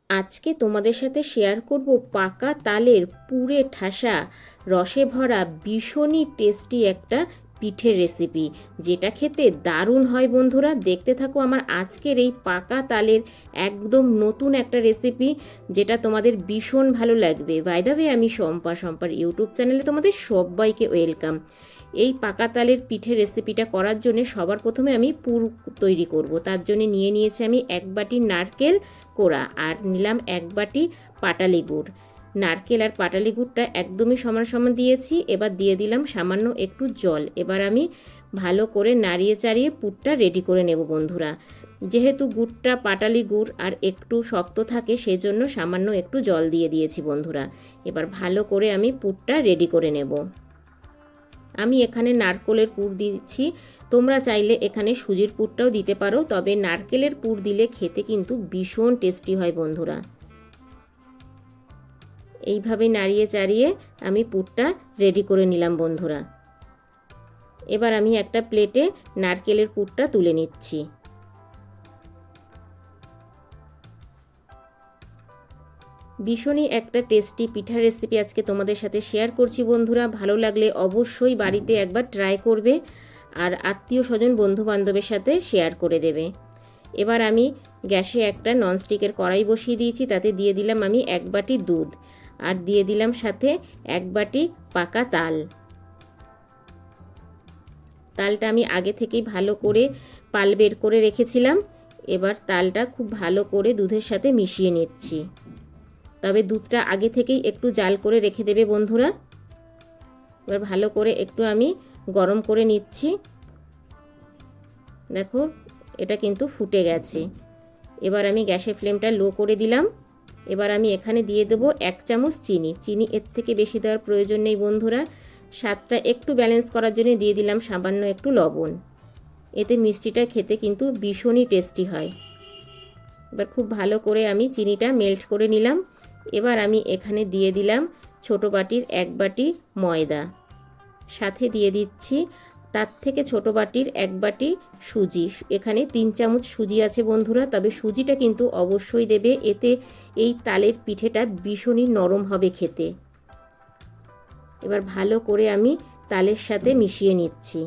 আজকে তোমাদের সাথে শেয়ার করব পাকা তালের পুরে ঠাসা রসে ভরা ভীষণই টেস্টি একটা পিঠের রেসিপি, যেটা খেতে দারুণ হয়। বন্ধুরা দেখতে থাকো আমার আজকের এই পাকা তালের একদম নতুন একটা রেসিপি, যেটা তোমাদের ভীষণ ভালো লাগবে। বাই দ্য ওয়ে, আমি শম্পার ইউটিউব চ্যানেলে তোমাদের সবাইকে ওয়েলকাম। এই পাকা তালের পিঠের রেসিপিটা করার জন্য সবার প্রথমে আমি পুর তৈরি করব। তার জন্য নিয়ে নিয়েছি আমি 1 বাটি নারকেল কোড়া, আর নিলাম 1 বাটি পাটালি গুড়। নারকেল আর পাটালি গুড়টা একদমই সমান সমান দিয়েছি। এবার দিয়ে দিলাম সামান্য একটু জল। এবার আমি ভালো করে নাড়িয়ে চাড়িয়ে পুরটা রেডি করে নেব বন্ধুরা। যেহেতু গুড়টা পাটালি গুড় আর একটু শক্ত থাকে, সেজন্য সামান্য একটু জল দিয়ে দিয়েছি বন্ধুরা। এবার ভালো করে আমি পুরটা রেডি করে নেব। আমি এখানে নারকেলের পুর দিচ্ছি, তোমরা চাইলে এখানে সুজির পুরটাও দিতে পারো, তবে নারকেলের পুর দিলে খেতে কিন্তু ভীষণ টেস্টি হয় বন্ধুরা। এইভাবে নাড়িয়ে চাড়িয়ে আমি পুরটা রেডি করে নিলাম বন্ধুরা। এবার আমি একটা প্লেটে নারকেলের পুরটা তুলে নিচ্ছি। ভীষণই একটা টেস্টি পিঠার রেসিপি আজকে তোমাদের সাথে শেয়ার করছি বন্ধুরা। ভালো লাগলে অবশ্যই বাড়িতে একবার ট্রাই করবে, আর আত্মীয় স্বজন বন্ধু বান্ধবের সাথে শেয়ার করে দেবে। এবার আমি গ্যাসে একটা ননস্টিকের কড়াই বসিয়ে দিয়েছি, তাতে দিয়ে দিলাম আমি 1 বাটি দুধ, আর দিয়ে দিলাম সাথে 1 বাটি পাকা তাল। তালটা আমি আগে থেকেই ভালো করে পাল বের করে রেখেছিলাম। এবার তালটা খুব ভালো করে দুধের সাথে মিশিয়ে নিচ্ছি। তবে দুধটা আগে থেকেই একটু জাল করে রেখে দেবে বন্ধুরা। এবার ভালো করে একটু আমি গরম করে নিচ্ছি। দেখো এটা কিন্তু ফুটে গেছে। এবার আমি গ্যাসের ফ্লেমটা লো করে দিলাম। এবার আমি এখানে দিয়ে দেবো 1 চামচ চিনি। চিনি এর থেকে বেশি দেওয়ার প্রয়োজন নেই বন্ধুরা। স্বাদটা একটু ব্যালেন্স করার জন্য দিয়ে দিলাম সামান্য একটু লবণ। এতে মিষ্টিটা খেতে কিন্তু ভীষণই টেস্টি হয়। এবার খুব ভালো করে আমি চিনিটা মেল্ট করে নিলাম। এবার আমি এখানে দিয়ে দিলাম ছোট বাটির 1 বাটি ময়দা, সাথে দিয়ে দিচ্ছি তার থেকে ছোট বাটির 1 বাটি সুজি। এখানে 3 চামচ সুজি আছে বন্ধুরা, তবে সুজিটা কিন্তু অবশ্যই দেবে, এতে এই তালের পিঠেটা ভীষণই নরম হবে খেতে। এবার ভালো করে আমি তালের সাথে মিশিয়ে নিচ্ছি।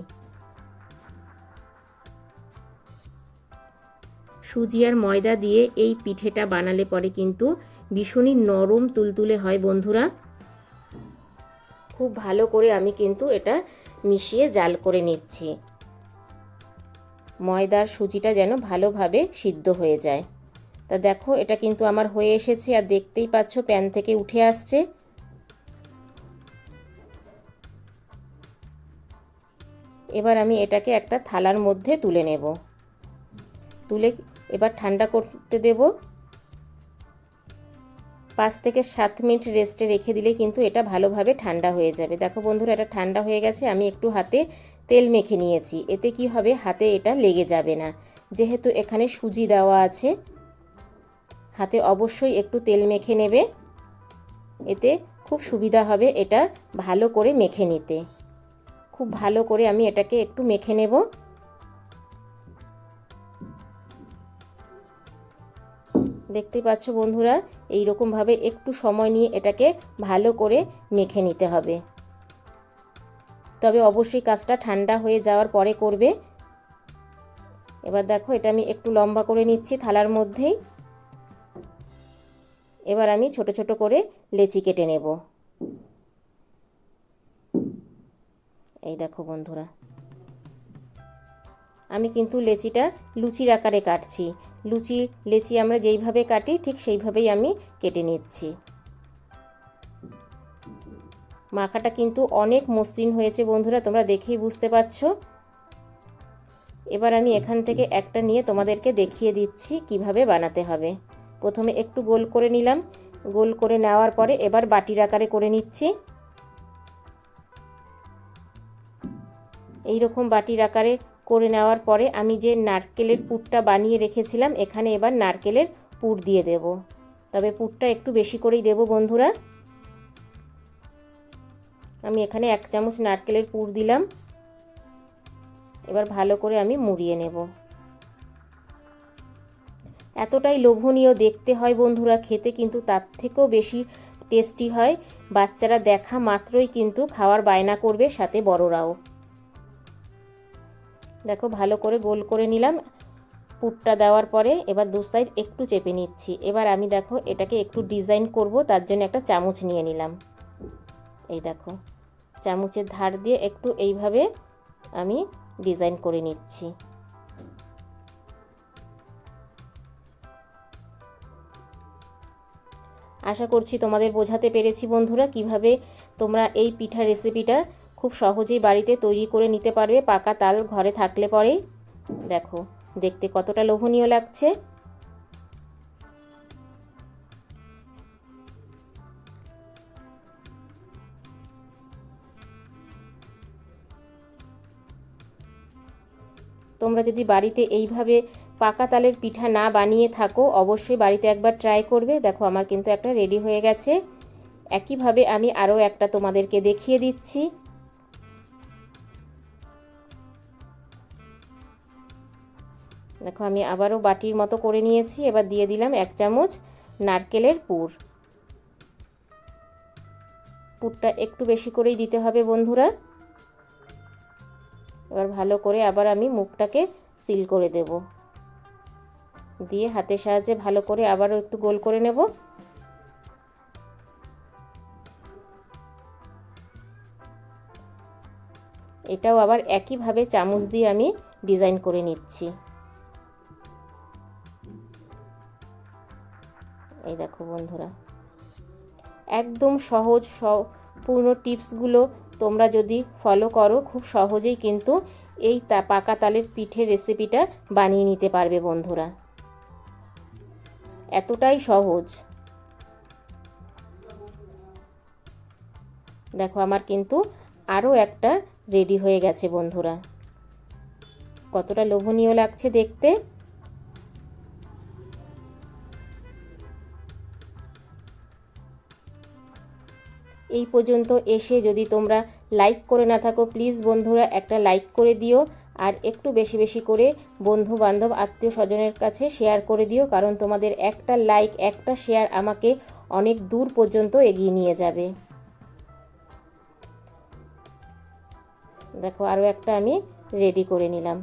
সুজি আর ময়দা দিয়ে এই পিঠেটা বানালে পরে কিন্তু ভীষণই নরম তুলতুলে হয় বন্ধুরা। খুব ভালো করে আমি কিন্তু এটা মিশিয়ে জাল করে নিচ্ছি। ময়দার সুজিটা যেন ভালোভাবে সিদ্ধ হয়ে যায়। তা দেখো এটা কিন্তু আমার হয়ে এসেছে, আর দেখতেই পাচ্ছ প্যান থেকে উঠে আসছে। এবার আমি এটাকে একটা থালার মধ্যে তুলে নেব। তুলে এবার ঠান্ডা করতে দেব। 5 থেকে 7 মিনিট রেস্টে রেখে দিলে কিন্তু এটা ভালোভাবে ঠান্ডা হয়ে যাবে। দেখো বন্ধুরা এটা ঠান্ডা হয়ে গেছে। আমি একটু হাতে তেল মেখে নিয়েছি, এতে কি হবে হাতে এটা লেগে যাবে না। যেহেতু এখানে সুজি দেওয়া আছে, হাতে অবশ্যই একটু তেল মেখে নেবে, এতে খুব সুবিধা হবে এটা ভালো করে মেখে নিতে। খুব ভালো করে আমি এটাকে একটু মেখে নেব। দেখতেই পাচ্ছ বন্ধুরা এই রকমভাবে একটু সময় নিয়ে এটাকে ভালো করে মেখে নিতে হবে। তবে অবশ্যই কাজটা ঠান্ডা হয়ে যাওয়ার পরে করবে। এবার দেখো এটা আমি একটু লম্বা করে নিচ্ছি থালার মধ্যেই। এবার আমি ছোট ছোট করে লেচি কেটে নেব। এই দেখো বন্ধুরা আমি কিন্তু লেচিটা লুচির আকারে কাটছি। লেচি আমরা যেইভাবে কাটি ঠিক সেইভাবেই আমি কেটে নিচ্ছি। মাখাটা কিন্তু অনেক মসৃণ হয়েছে বন্ধুরা, তোমরা দেখেই বুঝতে পারছো। এবার আমি এখান থেকে একটা নিয়ে তোমাদেরকে দেখিয়ে দিচ্ছি কিভাবে বানাতে হবে। প্রথমে একটু গোল করে নিলাম। গোল করে নেওয়ার পরে এবার বাটির আকারে করে নিচ্ছি। এই রকম বাটির আকারে করে নেওয়ার পরে আমি যে নারকেলের পুরটা বানিয়ে রেখেছিলাম, এখানে এবার নারকেলের পুর দিয়ে দেব। তবে পুরটা একটু বেশি করেই দেব বন্ধুরা। আমি এখানে 1 চামচ নারকেলের পুর দিলাম। এবার ভালো করে আমি মুড়িয়ে নেব। এতটাই লোভনীয় দেখতে হয় বন্ধুরা, খেতে কিন্তু তার থেকেও বেশি টেস্টি হয়। বাচ্চারা দেখা মাত্রই কিন্তু খাওয়ার বায়না করবে, সাথে বড়রাও। দেখো ভালো করে গোল করে নিলাম। পুরটা দেওয়ার পরে এবার দু সাইড একটু চেপে নিচ্ছি। এবার আমি দেখো এটাকে একটু ডিজাইন করব, তার জন্য একটা চামচ নিয়ে নিলাম। এই দেখো চামচের ধার দিয়ে একটু এইভাবে আমি ডিজাইন করে নিচ্ছি। আশা করছি তোমাদের বোঝাতে পেরেছি বন্ধুরা, কিভাবে তোমরা এই পিঠা রেসিপিটা খুব সহজেই বাড়িতে তৈরি করে নিতে পারবে পাকা তাল ঘরে থাকলে পরেই। দেখো দেখতে কতটা লোভনীয় লাগছে। তোমরা যদি বাড়িতে এইভাবে পাকা তালের পিঠা না বানিয়ে থাকো, অবশ্যই বাড়িতে একবার ট্রাই করবে। দেখো আমার কিন্তু একটা রেডি হয়ে গেছে। একইভাবে আমি আরও একটা তোমাদেরকে দেখিয়ে দিচ্ছি। দেখো আমি আবারও বাটির মতো করে নিয়েছি। এবার দিয়ে দিলাম 1 চামচ নারকেলের পুর। পুরটা একটু বেশি করেই দিতে হবে বন্ধুরা। এবার ভালো করে আবার আমি মুখটাকে সিল করে দেব, দিয়ে হাতের সাহায্যে ভালো করে আবারও একটু গোল করে নেব। এটাও আবার একইভাবে চামচ দিয়ে আমি ডিজাইন করে নিচ্ছি। এই দেখো বন্ধুরা, একদম সহজ সম্পূর্ণ টিপসগুলো তোমরা যদি ফলো করো, খুব সহজেই কিন্তু এই পাকা তালের পিঠের রেসিপিটা বানিয়ে নিতে পারবে বন্ধুরা। এতটাই সহজ। দেখো আমার কিন্তু আরও একটা রেডি হয়ে গেছে বন্ধুরা। কতটা লোভনীয় লাগছে দেখতে। এই পর্যন্ত এসে যদি তোমরা লাইক করে না থাকো, প্লিজ বন্ধুরা একটা লাইক করে দিও, আর একটু বেশি বেশি করে বন্ধু বান্ধব আত্মীয় স্বজনের কাছে শেয়ার করে দিও, কারণ তোমাদের একটা লাইক একটা শেয়ার আমাকে অনেক দূর পর্যন্ত এগিয়ে নিয়ে যাবে। দেখো আরও একটা আমি রেডি করে নিলাম।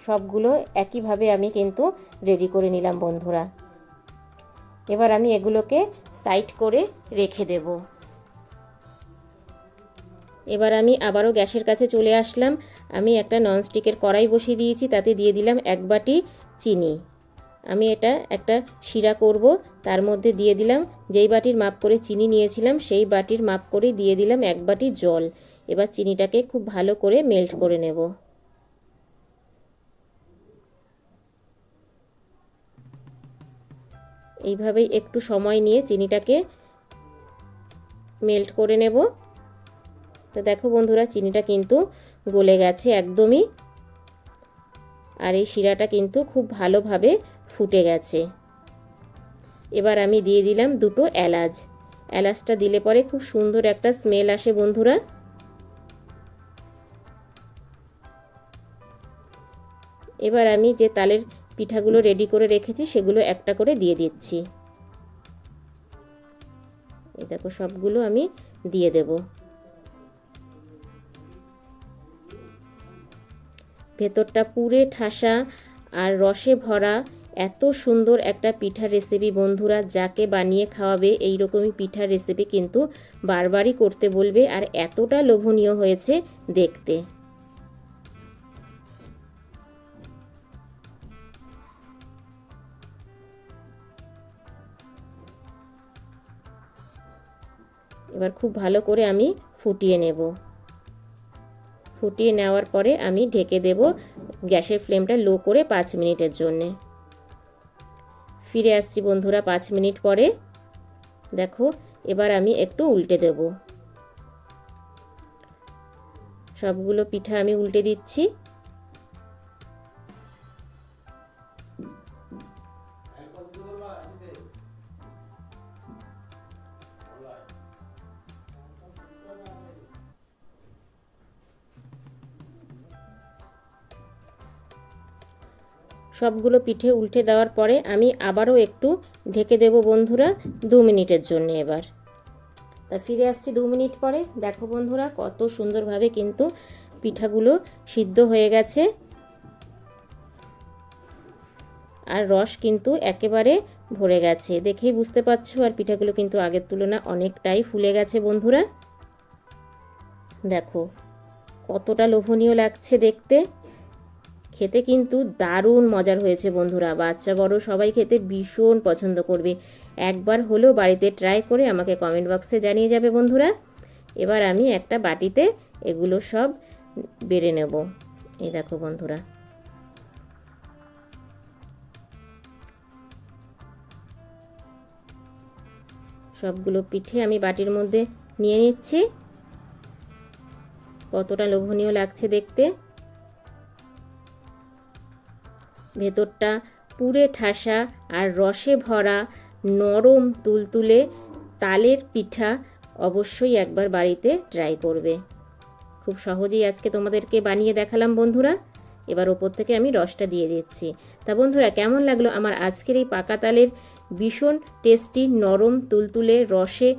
সবগুলো একইভাবে আমি কিন্তু রেডি করে নিলাম বন্ধুরা। এবার আমি এগুলোকে সাইড করে রেখে দেব। এবার আমি আবারও গ্যাসের কাছে চলে আসলাম। আমি একটা ননস্টিকের কড়াই বসিয়ে দিয়েছি, তাতে দিয়ে দিলাম 1 বাটি চিনি। আমি এটা একটা শিরা করব, তার মধ্যে দিয়ে দিলাম যেই বাটির মাপ করে চিনি নিয়েছিলাম সেই বাটির মাপ করে দিয়ে দিলাম 1 বাটি জল। এবার চিনিটাকে খুব ভালো করে মেল্ট করে নেব। এইভাবেই একটু সময় নিয়ে চিনিটাকে মেল্ট করে নেব। তো দেখো বন্ধুরা, চিনিটা কিন্তু গলে গেছে একদমই, আর এই শিরাটা কিন্তু খুব ভালোভাবে ফুটে গেছে। এবার আমি দিয়ে দিলাম 2টো এলাচ। এলাচটা দিলে পরে খুব সুন্দর একটা স্মেল আসে বন্ধুরা। এবার আমি যে তালের পিঠাগুলো রেডি করে রেখেছি সেগুলো একটা করে দিয়ে দিচ্ছি। এই দেখো সবগুলো আমি দিয়ে দেব। ভেতরটা পুরে ঠাসা আর রসে ভরা এত সুন্দর একটা পিঠার রেসিপি বন্ধুরা, যাকে বানিয়ে খাওয়াবে এই রকমই পিঠার রেসিপি কিন্তু বারবারই করতে বলবে, আর এতটা লোভনীয় হয়েছে দেখতে। এবার খুব ভালো করে আমি ফুটিয়ে নেব। ফুটিয়ে নেওয়ার পরে আমি ঢেকে দেব গ্যাসের ফ্লেমটা লো করে 5 মিনিটের জন্যে। ফিরে আসছি বন্ধুরা 5 মিনিট পরে। দেখো এবার আমি একটু উল্টে দেব। সবগুলো পিঠা আমি উল্টে দিচ্ছি। সবগুলো পিঠে উল্টে দেওয়ার পরে আমি আবারও একটু ঢেকে দেব বন্ধুরা 2 মিনিটের জন্য। এবার তা ফিরে আসছি 2 মিনিট পরে। দেখো বন্ধুরা কত সুন্দরভাবে কিন্তু পিঠাগুলো সিদ্ধ হয়ে গেছে, আর রস কিন্তু একেবারে ভরে গেছে, দেখেই বুঝতে পারছো। আর পিঠাগুলো কিন্তু আগের তুলনায় অনেকটাই ফুলে গেছে বন্ধুরা। দেখো কতটা লোভনীয় লাগছে দেখতে, খেতে কিন্তু দারুণ মজার হয়েছে বন্ধুরা। বাচ্চা বড় সবাই খেতে ভীষণ পছন্দ করবে। একবার হলেও বাড়িতে ট্রাই করে আমাকে কমেন্ট বক্সে জানিয়ে যাবে বন্ধুরা। এবার আমি একটা বাটিতে এগুলো সব বেড়ে নেব। এই দেখো বন্ধুরা, সবগুলো পিঠে আমি বাটির মধ্যে নিয়ে নিচ্ছি। কতটা লোভনীয় লাগছে দেখতে, ভেতরটা পুরে ঠাসা আর রসে ভরা নরম তুলতুলে তালের পিঠা। অবশ্যই একবার বাড়িতে ট্রাই করবে। খুব সহজেই আজকে তোমাদেরকে বানিয়ে দেখালাম বন্ধুরা। এবার ওপর থেকে আমি রসটা দিয়ে দিচ্ছি। তা বন্ধুরা কেমন লাগলো আমার আজকের এই পাকা তালের ভীষণ টেস্টি নরম তুলতুলে রসে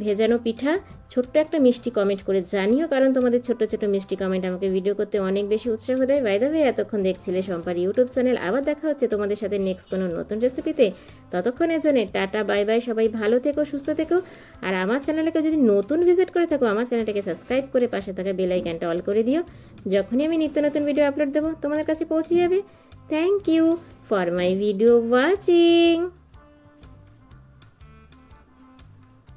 ভেজানো পিঠা? ছোট্ট একটা মিষ্টি কমেন্ট করে জানিও, কারণ তোমাদের ছোট ছোট মিষ্টি কমেন্ট আমাকে ভিডিও করতে অনেক বেশি উৎসাহ দেয়। বাই দ্য ওয়ে, এতক্ষণ দেখছিলে শম্পার ইউটিউব চ্যানেল। আবার দেখা হচ্ছে তোমাদের সাথে নেক্সট কোনো নতুন রেসিপিতে। ততক্ষণের জন্য টাটা বাই বাই, সবাই ভালো থেকো সুস্থ থেকো। আর আমার চ্যানেলকে যদি নতুন ভিজিট করে থাকো, আমার চ্যানেলটাকে সাবস্ক্রাইব করে পাশে থাকা বেল আইকনটা অল করে দিও। যখনই আমি নিত্য নতুন ভিডিও আপলোড দেবো তোমাদের কাছে পৌঁছে যাবে। Thank you for my video watching.